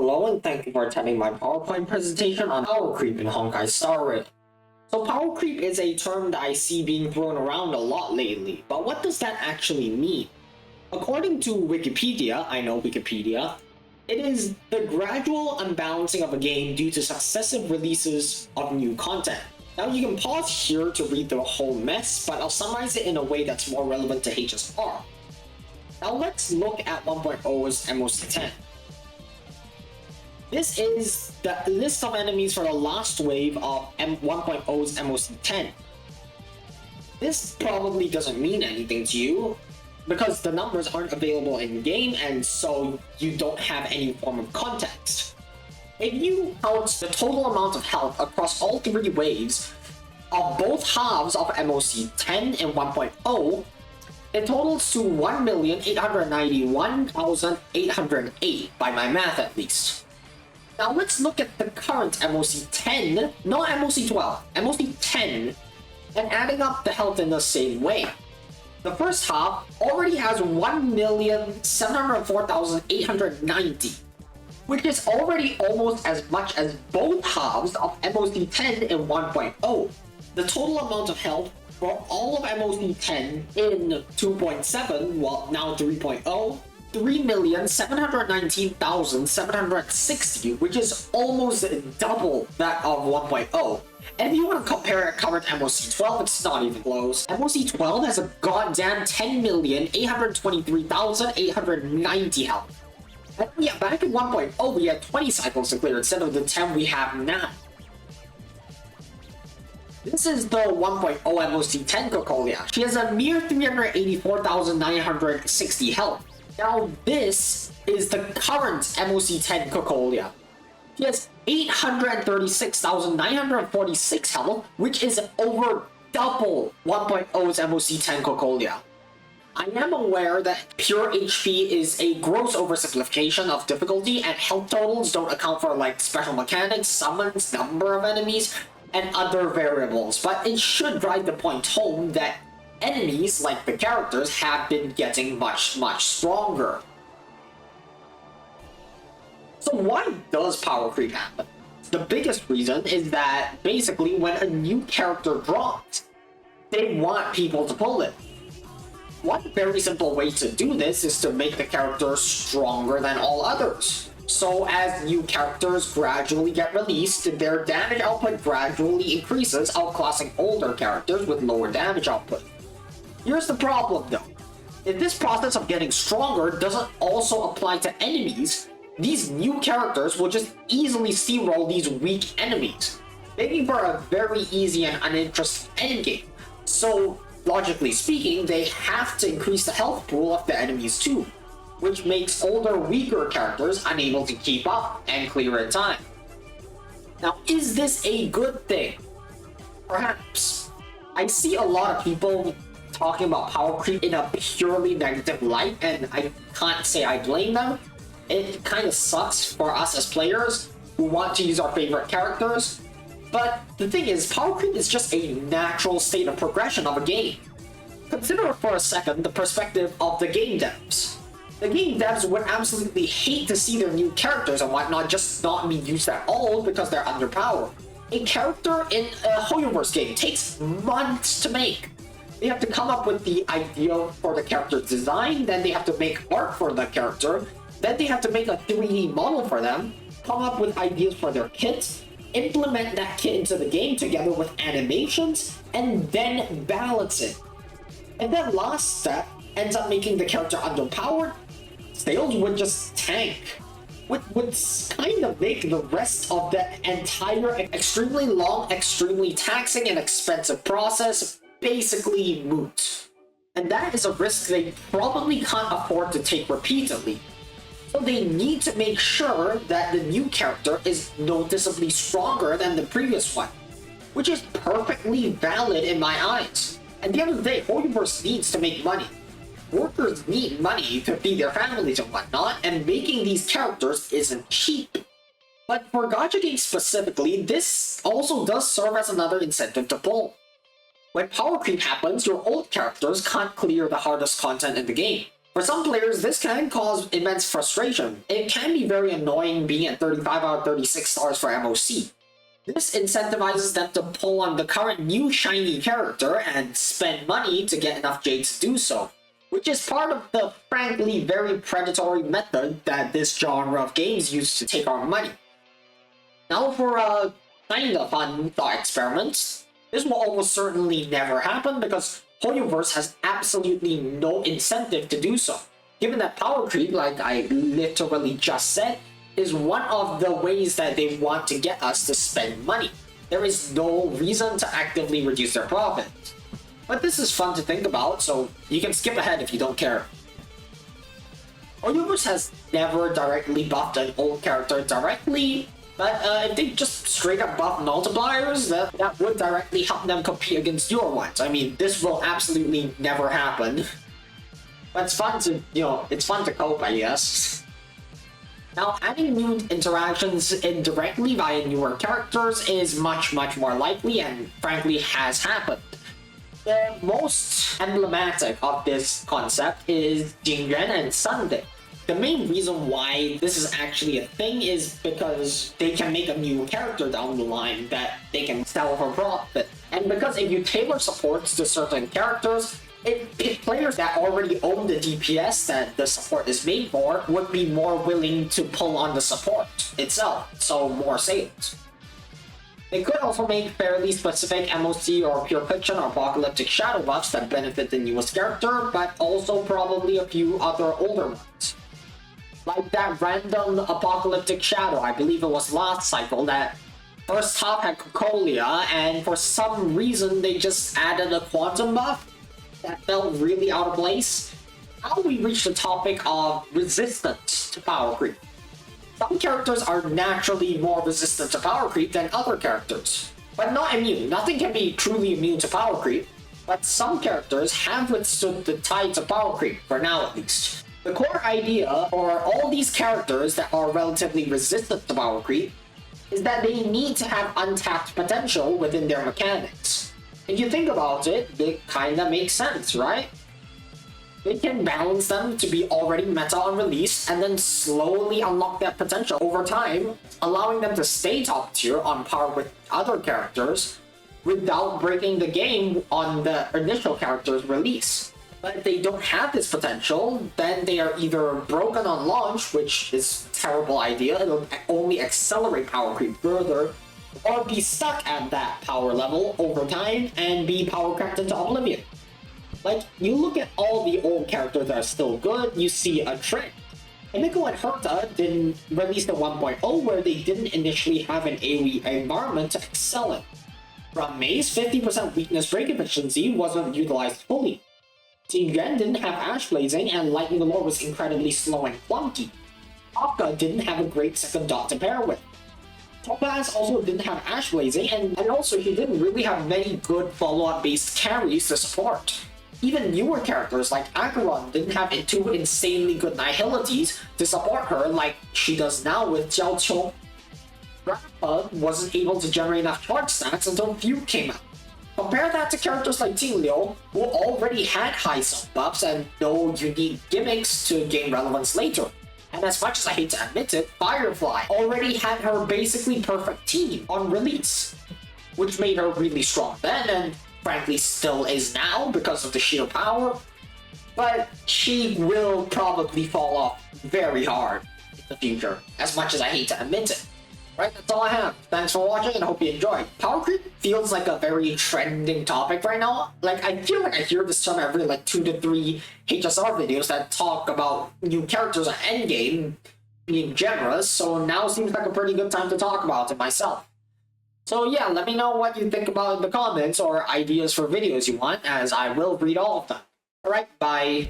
Hello and thank you for attending my PowerPoint presentation on power creep in Honkai Star Rail. So power creep is a term that I see being thrown around a lot lately, but what does that actually mean? According to Wikipedia, I know Wikipedia, it is the gradual unbalancing of a game due to successive releases of new content. Now you can pause here to read the whole mess, but I'll summarize it in a way that's more relevant to HSR. Now let's look at 1.0's MOC10. This is the list of enemies for the last wave of 1.0's MOC10. This probably doesn't mean anything to you, because the numbers aren't available in-game and so you don't have any form of context. If you count the total amount of health across all three waves of both halves of MOC10 and 1.0, it totals to 1,891,808 by my math at least. Now let's look at the current MOC10, not MOC12, MOC10, and adding up the health in the same way. The first half already has 1,704,890, which is already almost as much as both halves of MOC10 and 1.0. The total amount of health for all of MOC10 in 2.7, well now 3.0, 3,719,760, which is almost double that of 1.0. And if you want to compare it current MOC12, it's not even close. MOC12 has a goddamn 10,823,890 health. And yeah, back in 1.0 we had 20 cycles to clear instead of the 10 we have now. This is the 1.0 MOC10 Cocolia. She has a mere 384,960 health. Now this is the current MOC10 Cocolia. She has 836,946 health, which is over double 1.0's MOC10 Cocolia. I am aware that pure HP is a gross oversimplification of difficulty and health totals don't account for like special mechanics, summons, number of enemies, and other variables, but it should drive the point home that enemies, like the characters, have been getting much stronger. So why does power creep happen? The biggest reason is that basically when a new character drops, they want people to pull it. One very simple way to do this is to make the character stronger than all others. So as new characters gradually get released, their damage output gradually increases, outclassing older characters with lower damage output. Here's the problem though. If this process of getting stronger doesn't also apply to enemies, these new characters will just easily steamroll these weak enemies, making for a very easy and uninteresting endgame. So, logically speaking, they have to increase the health pool of the enemies too, which makes older, weaker characters unable to keep up and clear in time. Now, is this a good thing? Perhaps. I see a lot of people talking about power creep in a purely negative light, and I can't say I blame them. It kind of sucks for us as players who want to use our favorite characters, but the thing is, power creep is just a natural state of progression of a game. Consider for a second the perspective of the game devs. The game devs would absolutely hate to see their new characters and whatnot just not be used at all because they're underpowered. A character in a Hoyoverse game takes months to make. They have to come up with the idea for the character's design, then they have to make art for the character, then they have to make a 3D model for them, come up with ideas for their kits, implement that kit into the game together with animations, and then balance it. And that last step ends up making the character underpowered. Sales would just tank, which would kind of make the rest of the entire extremely long, extremely taxing and expensive process basically moot. And that is a risk they probably can't afford to take repeatedly. So they need to make sure that the new character is noticeably stronger than the previous one, which is perfectly valid in my eyes. At the end of the day, Hoyoverse needs to make money. Workers need money to feed their families and whatnot, and making these characters isn't cheap. But for gacha games specifically, this also does serve as another incentive to pull. When power creep happens, your old characters can't clear the hardest content in the game. For some players, this can cause immense frustration. It can be very annoying being at 35 out of 36 stars for MOC. This incentivizes them to pull on the current new shiny character and spend money to get enough jades to do so, which is part of the frankly very predatory method that this genre of games use to take our money. Now for a kinda fun thought experiment. This will almost certainly never happen because Hoyoverse has absolutely no incentive to do so, given that power creep, like I literally just said, is one of the ways that they want to get us to spend money. There is no reason to actively reduce their profit. But this is fun to think about, so you can skip ahead if you don't care. Hoyoverse has never directly buffed an old character directly, but if they just straight up buff multipliers, that would directly help them compete against newer ones. I mean, this will absolutely never happen. But it's fun to, it's fun to cope, I guess. Now, adding new interactions indirectly via newer characters is much more likely and frankly has happened. The most emblematic of this concept is Jinren and Sunday. The main reason why this is actually a thing is because they can make a new character down the line that they can sell for profit. And because if you tailor supports to certain characters, players that already own the DPS that the support is made for would be more willing to pull on the support itself, so more sales. They could also make fairly specific MOC or pure fiction or apocalyptic shadow buffs that benefit the newest character, but also probably a few other older ones. Like that random apocalyptic shadow, I believe it was last cycle, that first half had Cocolia, and for some reason they just added a quantum buff that felt really out of place. Now we reach the topic of resistance to power creep. Some characters are naturally more resistant to power creep than other characters, but not immune. Nothing can be truly immune to power creep, but some characters have withstood the tides of power creep, for now at least. The core idea for all these characters that are relatively resistant to power creep is that they need to have untapped potential within their mechanics. If you think about it, it kinda makes sense, right? They can balance them to be already meta on release and then slowly unlock that potential over time, allowing them to stay top tier on par with other characters without breaking the game on the initial character's release. But if they don't have this potential, then they are either broken on launch, which is a terrible idea, it'll only accelerate power creep further, or be stuck at that power level over time and be power crept into oblivion. Like, you look at all the old characters that are still good, you see a trend. Emiko and Herta didn't release the 1.0 where they didn't initially have an AoE environment to excel in. From May's 50% weakness break efficiency wasn't utilized fully. Jinren didn't have Ash Blazing and Lightning Lore was incredibly slow and clunky. Akka didn't have a great second dot to pair with. Topaz also didn't have Ash Blazing and also he didn't really have many good follow-up based carries to support. Even newer characters like Acheron didn't have two insanely good Nihilities to support her like she does now with Jiao Qiu. Rappa wasn't able to generate enough charge stats until Fugue came out. Compare that to characters like Ting Liu, who already had high self buffs and no unique gimmicks to gain relevance later. And as much as I hate to admit it, Firefly already had her basically perfect team on release, which made her really strong then and frankly still is now because of the sheer power, but she will probably fall off very hard in the future, as much as I hate to admit it. Right, that's all I have. Thanks for watching and I hope you enjoyed. Power creep feels like a very trending topic right now. Like, I feel like I hear this term every 2 to 3 HSR videos that talk about new characters on endgame being generous, so now seems like a pretty good time to talk about it myself. So yeah, let me know what you think about in the comments or ideas for videos you want, as I will read all of them. Alright, bye.